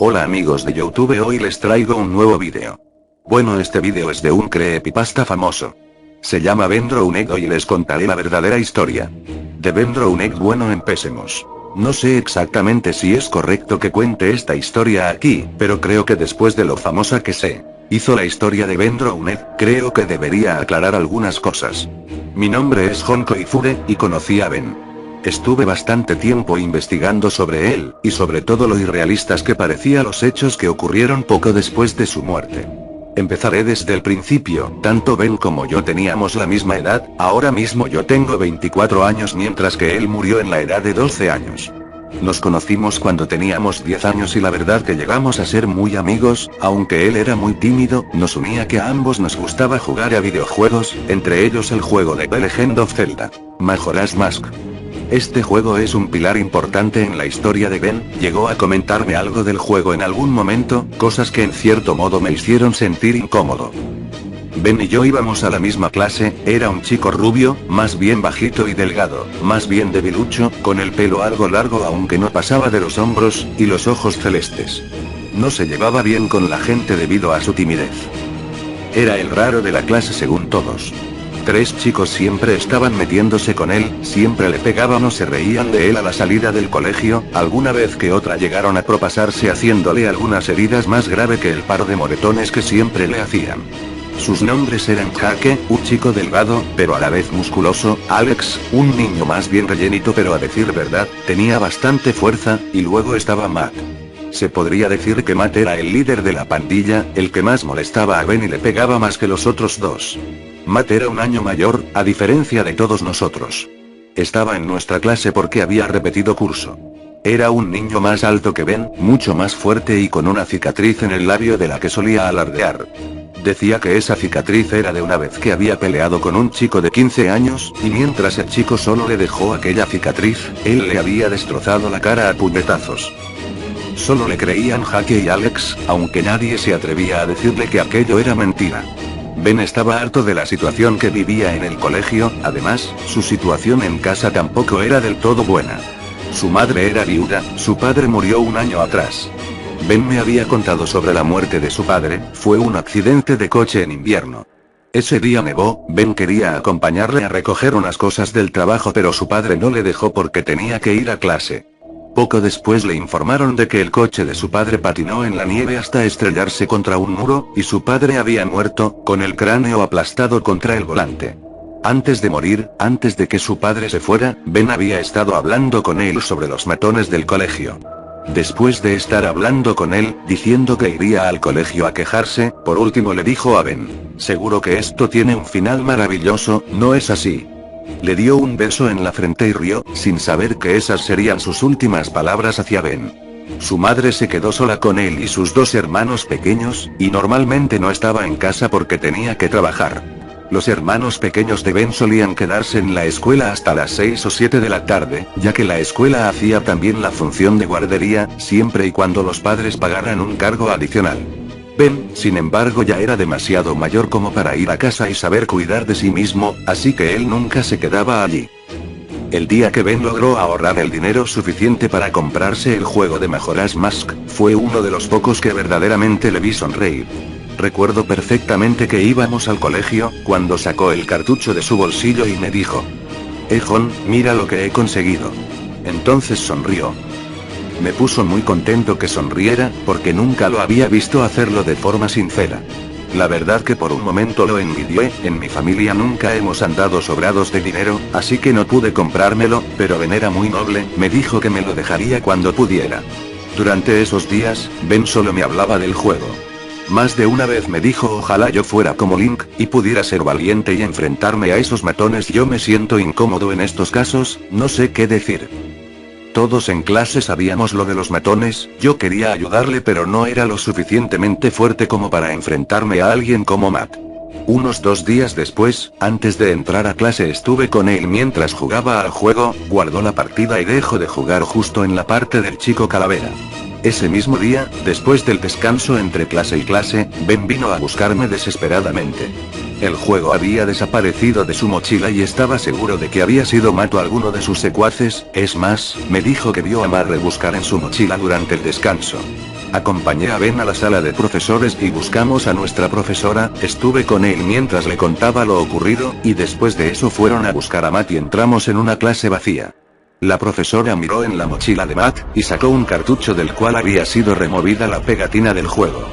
Hola amigos de YouTube, hoy les traigo un nuevo vídeo. Bueno, este vídeo es de un creepypasta famoso. Se llama Ben Drowned y hoy les contaré la verdadera historia de Ben Drowned. Bueno, empecemos. No sé exactamente si es correcto que cuente esta historia aquí, pero creo que después de lo famosa que se hizo la historia de Ben Drowned, creo que debería aclarar algunas cosas. Mi nombre es Honko Ifure, y conocí a Ben. Estuve bastante tiempo investigando sobre él, y sobre todo lo irrealistas que parecían los hechos que ocurrieron poco después de su muerte. Empezaré desde el principio. Tanto Ben como yo teníamos la misma edad. Ahora mismo yo tengo 24 años mientras que él murió en la edad de 12 años. Nos conocimos cuando teníamos 10 años y la verdad que llegamos a ser muy amigos. Aunque él era muy tímido, nos unía que a ambos nos gustaba jugar a videojuegos, entre ellos el juego de The Legend of Zelda, Majora's Mask. Este juego es un pilar importante en la historia de Ben. Llegó a comentarme algo del juego en algún momento, cosas que en cierto modo me hicieron sentir incómodo. Ben y yo íbamos a la misma clase. Era un chico rubio, más bien bajito y delgado, más bien debilucho, con el pelo algo largo aunque no pasaba de los hombros, y los ojos celestes. No se llevaba bien con la gente debido a su timidez. Era el raro de la clase según todos. 3 chicos siempre estaban metiéndose con él, siempre le pegaban o se reían de él a la salida del colegio. Alguna vez que otra llegaron a propasarse haciéndole algunas heridas más grave que el par de moretones que siempre le hacían. Sus nombres eran Jake, un chico delgado, pero a la vez musculoso; Alex, un niño más bien rellenito pero a decir verdad, tenía bastante fuerza; y luego estaba Matt. Se podría decir que Matt era el líder de la pandilla, el que más molestaba a Ben y le pegaba más que los otros dos. Matt era un año mayor, a diferencia de todos nosotros. Estaba en nuestra clase porque había repetido curso. Era un niño más alto que Ben, mucho más fuerte y con una cicatriz en el labio de la que solía alardear. Decía que esa cicatriz era de una vez que había peleado con un chico de 15 años, y mientras el chico solo le dejó aquella cicatriz, él le había destrozado la cara a puñetazos. Solo le creían Jake y Alex, aunque nadie se atrevía a decirle que aquello era mentira. Ben estaba harto de la situación que vivía en el colegio. Además, su situación en casa tampoco era del todo buena. Su madre era viuda, su padre murió un año atrás. Ben me había contado sobre la muerte de su padre. Fue un accidente de coche en invierno. Ese día nevó. Ben quería acompañarle a recoger unas cosas del trabajo pero su padre no le dejó porque tenía que ir a clase. Poco después le informaron de que el coche de su padre patinó en la nieve hasta estrellarse contra un muro, y su padre había muerto, con el cráneo aplastado contra el volante. Antes de morir, antes de que su padre se fuera, Ben había estado hablando con él sobre los matones del colegio. Después de estar hablando con él, diciendo que iría al colegio a quejarse, por último le dijo a Ben: "Seguro que esto tiene un final maravilloso, ¿no es así?". Le dio un beso en la frente y rió, sin saber que esas serían sus últimas palabras hacia Ben. Su madre se quedó sola con él y sus 2 hermanos pequeños, y normalmente no estaba en casa porque tenía que trabajar. Los hermanos pequeños de Ben solían quedarse en la escuela hasta las 6 o 7 de la tarde, ya que la escuela hacía también la función de guardería, siempre y cuando los padres pagaran un cargo adicional. Ben, sin embargo, ya era demasiado mayor como para ir a casa y saber cuidar de sí mismo, así que él nunca se quedaba allí. El día que Ben logró ahorrar el dinero suficiente para comprarse el juego de Majora's Mask, fue uno de los pocos que verdaderamente le vi sonreír. Recuerdo perfectamente que íbamos al colegio, cuando sacó el cartucho de su bolsillo y me dijo: "Jon, mira lo que he conseguido". Entonces sonrió. Me puso muy contento que sonriera, porque nunca lo había visto hacerlo de forma sincera. La verdad que por un momento lo envidié. En mi familia nunca hemos andado sobrados de dinero, así que no pude comprármelo, pero Ben era muy noble, me dijo que me lo dejaría cuando pudiera. Durante esos días, Ben solo me hablaba del juego. Más de una vez me dijo: "Ojalá yo fuera como Link, y pudiera ser valiente y enfrentarme a esos matones". Yo me siento incómodo en estos casos, no sé qué decir. Todos en clase sabíamos lo de los matones. Yo quería ayudarle pero no era lo suficientemente fuerte como para enfrentarme a alguien como Matt. Unos 2 días después, antes de entrar a clase estuve con él mientras jugaba al juego. Guardó la partida y dejó de jugar justo en la parte del chico calavera. Ese mismo día, después del descanso entre clase y clase, Ben vino a buscarme desesperadamente. El juego había desaparecido de su mochila y estaba seguro de que había sido Matt o alguno de sus secuaces. Es más, me dijo que vio a Matt rebuscar en su mochila durante el descanso. Acompañé a Ben a la sala de profesores y buscamos a nuestra profesora, estuve con él mientras le contaba lo ocurrido, y después de eso fueron a buscar a Matt y entramos en una clase vacía. La profesora miró en la mochila de Matt, y sacó un cartucho del cual había sido removida la pegatina del juego.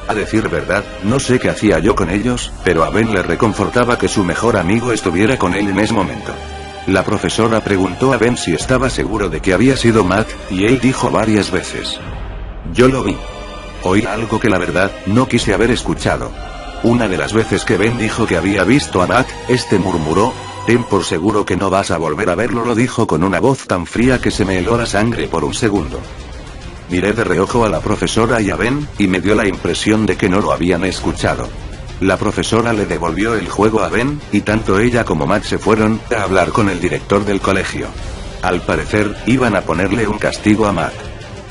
A decir verdad, no sé qué hacía yo con ellos, pero a Ben le reconfortaba que su mejor amigo estuviera con él en ese momento. La profesora preguntó a Ben si estaba seguro de que había sido Matt, y él dijo varias veces: yo lo vi. Oí algo que la verdad, no quise haber escuchado. Una de las veces que Ben dijo que había visto a Matt, este murmuró: ten por seguro que no vas a volver a verlo. Lo dijo con una voz tan fría que se me heló la sangre por un segundo. Miré de reojo a la profesora y a Ben, y me dio la impresión de que no lo habían escuchado. La profesora le devolvió el juego a Ben, y tanto ella como Matt se fueron a hablar con el director del colegio. Al parecer, iban a ponerle un castigo a Matt.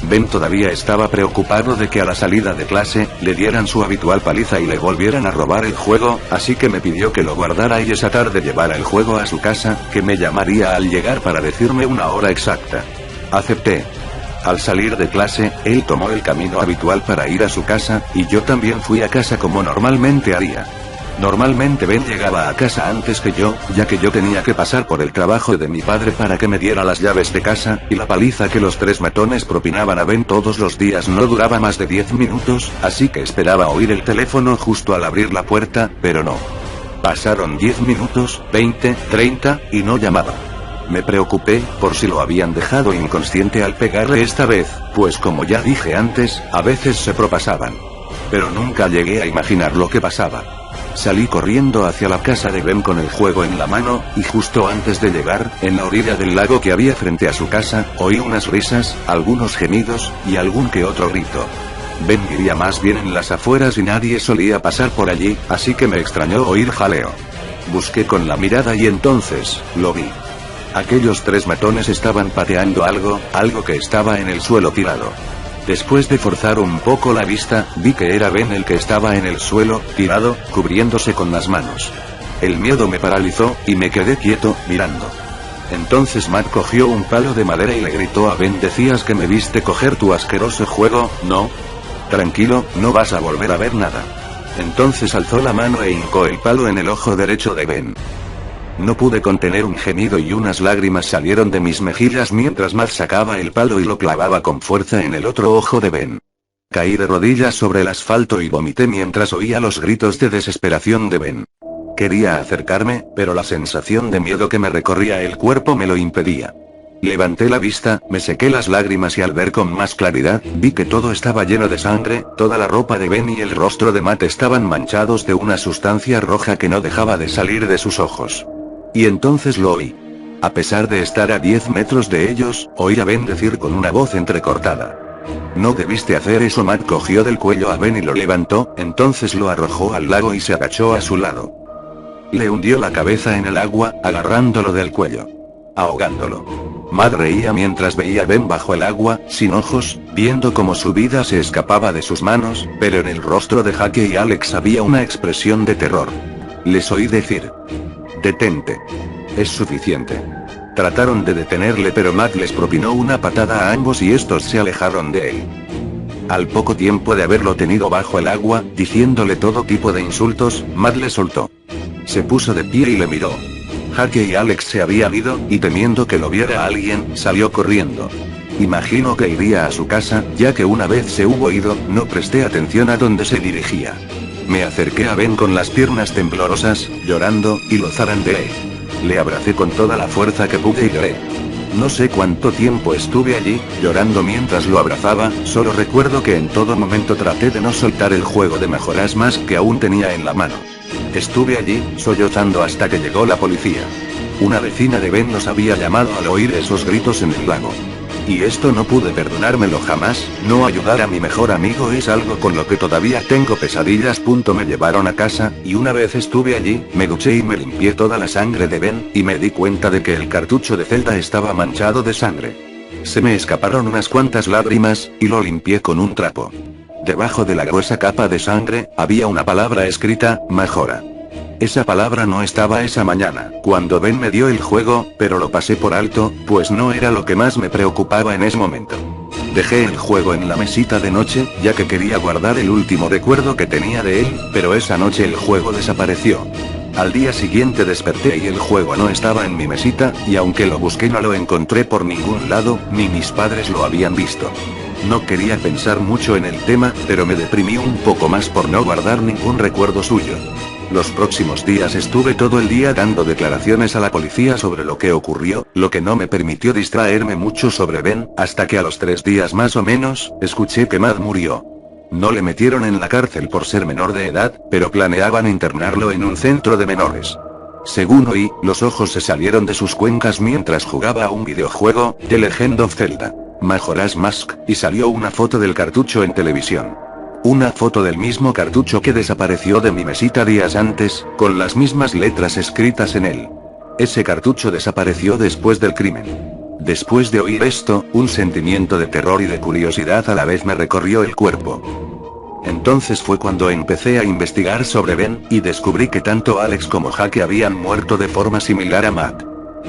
Ben todavía estaba preocupado de que a la salida de clase, le dieran su habitual paliza y le volvieran a robar el juego, así que me pidió que lo guardara y esa tarde llevara el juego a su casa, que me llamaría al llegar para decirme una hora exacta. Acepté. Al salir de clase, él tomó el camino habitual para ir a su casa, y yo también fui a casa como normalmente haría. Normalmente Ben llegaba a casa antes que yo, ya que yo tenía que pasar por el trabajo de mi padre para que me diera las llaves de casa, y la paliza que los tres matones propinaban a Ben todos los días no duraba más de 10 minutos, así que esperaba oír el teléfono justo al abrir la puerta, pero no. Pasaron 10 minutos, 20, 30, y no llamaba. Me preocupé, por si lo habían dejado inconsciente al pegarle esta vez, pues como ya dije antes, a veces se propasaban. Pero nunca llegué a imaginar lo que pasaba. Salí corriendo hacia la casa de Ben con el juego en la mano, y justo antes de llegar, en la orilla del lago que había frente a su casa, oí unas risas, algunos gemidos, y algún que otro grito. Ben vivía más bien en las afueras y nadie solía pasar por allí, así que me extrañó oír jaleo. Busqué con la mirada y entonces, lo vi. Aquellos tres matones estaban pateando algo que estaba en el suelo tirado. Después de forzar un poco la vista, vi que era Ben el que estaba en el suelo, tirado, cubriéndose con las manos. El miedo me paralizó, y me quedé quieto, mirando. Entonces Matt cogió un palo de madera y le gritó a Ben: decías que me viste coger tu asqueroso juego, ¿no? Tranquilo, no vas a volver a ver nada. Entonces alzó la mano e hincó el palo en el ojo derecho de Ben. No pude contener un gemido y unas lágrimas salieron de mis mejillas mientras Matt sacaba el palo y lo clavaba con fuerza en el otro ojo de Ben. Caí de rodillas sobre el asfalto y vomité mientras oía los gritos de desesperación de Ben. Quería acercarme, pero la sensación de miedo que me recorría el cuerpo me lo impedía. Levanté la vista, me sequé las lágrimas y al ver con más claridad, vi que todo estaba lleno de sangre, toda la ropa de Ben y el rostro de Matt estaban manchados de una sustancia roja que no dejaba de salir de sus ojos. Y entonces lo oí. A pesar de estar a 10 metros de ellos, oí a Ben decir con una voz entrecortada: no debiste hacer eso. Matt cogió del cuello a Ben y lo levantó, entonces lo arrojó al lago y se agachó a su lado. Le hundió la cabeza en el agua, agarrándolo del cuello. Ahogándolo. Matt reía mientras veía a Ben bajo el agua, sin ojos, viendo cómo su vida se escapaba de sus manos, pero en el rostro de Jake y Alex había una expresión de terror. Les oí decir: detente. Es suficiente. Trataron de detenerle pero Matt les propinó una patada a ambos y estos se alejaron de él. Al poco tiempo de haberlo tenido bajo el agua, diciéndole todo tipo de insultos, Matt le soltó. Se puso de pie y le miró. Jake y Alex se habían ido, y temiendo que lo viera alguien, salió corriendo. Imagino que iría a su casa, ya que una vez se hubo ido, no presté atención a dónde se dirigía. Me acerqué a Ben con las piernas temblorosas, llorando, y lo zarandeé. Le abracé con toda la fuerza que pude y lloré. No sé cuánto tiempo estuve allí, llorando mientras lo abrazaba, solo recuerdo que en todo momento traté de no soltar el juego de mejoras más que aún tenía en la mano. Estuve allí, sollozando hasta que llegó la policía. Una vecina de Ben nos había llamado al oír esos gritos en el lago. Y esto no pude perdonármelo jamás, no ayudar a mi mejor amigo es algo con lo que todavía tengo pesadillas. Me llevaron a casa, y una vez estuve allí, me duché y me limpié toda la sangre de Ben, y me di cuenta de que el cartucho de celda estaba manchado de sangre. Se me escaparon unas cuantas lágrimas, y lo limpié con un trapo. Debajo de la gruesa capa de sangre, había una palabra escrita: mejora. Esa palabra no estaba esa mañana, cuando Ben me dio el juego, pero lo pasé por alto, pues no era lo que más me preocupaba en ese momento. Dejé el juego en la mesita de noche, ya que quería guardar el último recuerdo que tenía de él, pero esa noche el juego desapareció. Al día siguiente desperté y el juego no estaba en mi mesita, y aunque lo busqué no lo encontré por ningún lado, ni mis padres lo habían visto. No quería pensar mucho en el tema, pero me deprimí un poco más por no guardar ningún recuerdo suyo. Los próximos días estuve todo el día dando declaraciones a la policía sobre lo que ocurrió, lo que no me permitió distraerme mucho sobre Ben, hasta que a los 3 días más o menos, escuché que Matt murió. No le metieron en la cárcel por ser menor de edad, pero planeaban internarlo en un centro de menores. Según oí, los ojos se salieron de sus cuencas mientras jugaba a un videojuego, The Legend of Zelda, Majora's Mask, y salió una foto del cartucho en televisión. Una foto del mismo cartucho que desapareció de mi mesita días antes, con las mismas letras escritas en él. Ese cartucho desapareció después del crimen. Después de oír esto, un sentimiento de terror y de curiosidad a la vez me recorrió el cuerpo. Entonces fue cuando empecé a investigar sobre Ben, y descubrí que tanto Alex como Jake habían muerto de forma similar a Matt.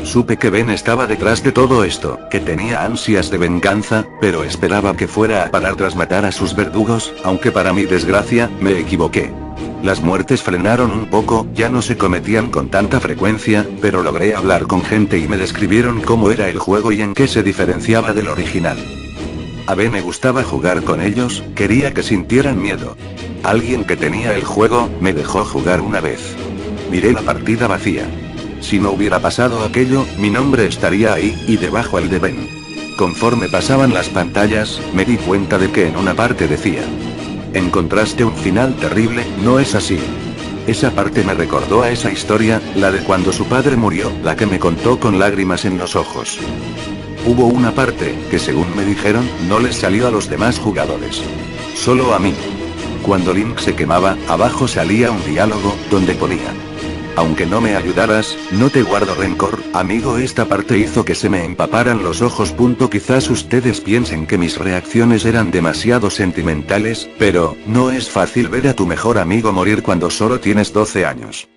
Supe que Ben estaba detrás de todo esto, que tenía ansias de venganza, pero esperaba que fuera a parar tras matar a sus verdugos, aunque para mi desgracia, me equivoqué. Las muertes frenaron un poco, ya no se cometían con tanta frecuencia, pero logré hablar con gente y me describieron cómo era el juego y en qué se diferenciaba del original. A Ben me gustaba jugar con ellos, quería que sintieran miedo. Alguien que tenía el juego, me dejó jugar una vez. Miré la partida vacía. Si no hubiera pasado aquello, mi nombre estaría ahí, y debajo el de Ben. Conforme pasaban las pantallas, me di cuenta de que en una parte decía: encontraste un final terrible, ¿no es así? Esa parte me recordó a esa historia, la de cuando su padre murió, la que me contó con lágrimas en los ojos. Hubo una parte, que según me dijeron, no les salió a los demás jugadores. Solo a mí. Cuando Link se quemaba, abajo salía un diálogo, donde ponía: aunque no me ayudaras, no te guardo rencor, amigo. Esta parte hizo que se me empaparan los ojos. Quizás ustedes piensen que mis reacciones eran demasiado sentimentales, pero, no es fácil ver a tu mejor amigo morir cuando solo tienes 12 años.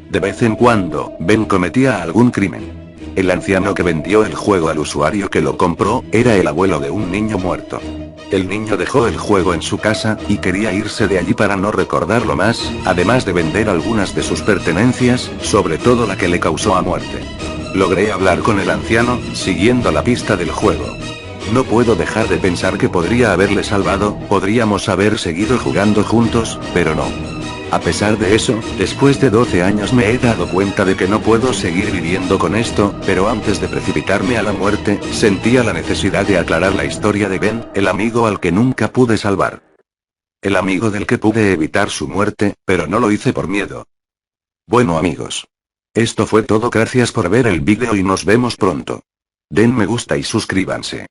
De vez en cuando, Ben cometía algún crimen. El anciano que vendió el juego al usuario que lo compró, era el abuelo de un niño muerto. El niño dejó el juego en su casa, y quería irse de allí para no recordarlo más, además de vender algunas de sus pertenencias, sobre todo la que le causó a muerte. Logré hablar con el anciano, siguiendo la pista del juego. No puedo dejar de pensar que podría haberle salvado, podríamos haber seguido jugando juntos, pero no. A pesar de eso, después de 12 años me he dado cuenta de que no puedo seguir viviendo con esto, pero antes de precipitarme a la muerte, sentía la necesidad de aclarar la historia de Ben, el amigo al que nunca pude salvar. El amigo del que pude evitar su muerte, pero no lo hice por miedo. Bueno amigos. Esto fue todo, gracias por ver el vídeo y nos vemos pronto. Den me gusta y suscríbanse.